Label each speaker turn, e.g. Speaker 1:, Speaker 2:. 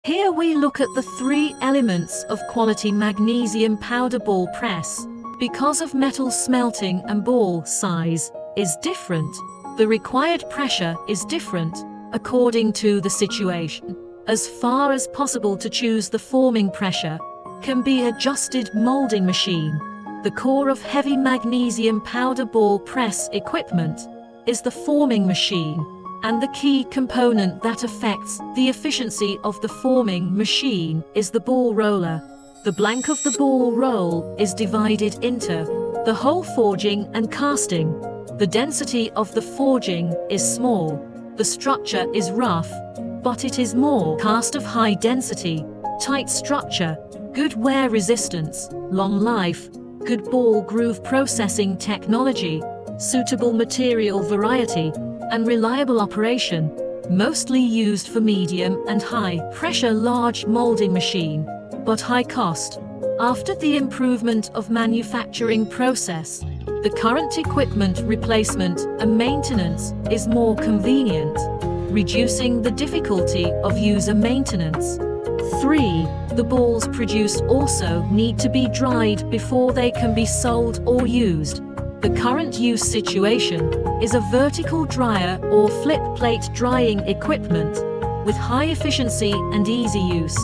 Speaker 1: Here we look at the three elements of quality magnesium powder ball press. Because of metal smelting and ball size is different, the required pressure is different according to the situation. As far as possible to choose the forming pressure can be adjusted molding machine. The core of heavy magnesium powder ball press equipment is the forming machine, and the key component that affects the efficiency of the forming machine is the ball roller. The blank of the ball roll is divided into the hole forging and casting. The density of the forging is small. The structure is rough, but it is more cast of high density, tight structure, good wear resistance, long life, good ball groove processing technology, suitable material variety, and reliable operation, mostly used for medium and high pressure large molding machine, but high cost. After the improvement of manufacturing process, the current equipment replacement and maintenance is more convenient, reducing the difficulty of user maintenance. 3. The balls produced also need to be dried before they can be sold or used. The current use situation is a vertical dryer or flip plate drying equipment with high efficiency and easy use.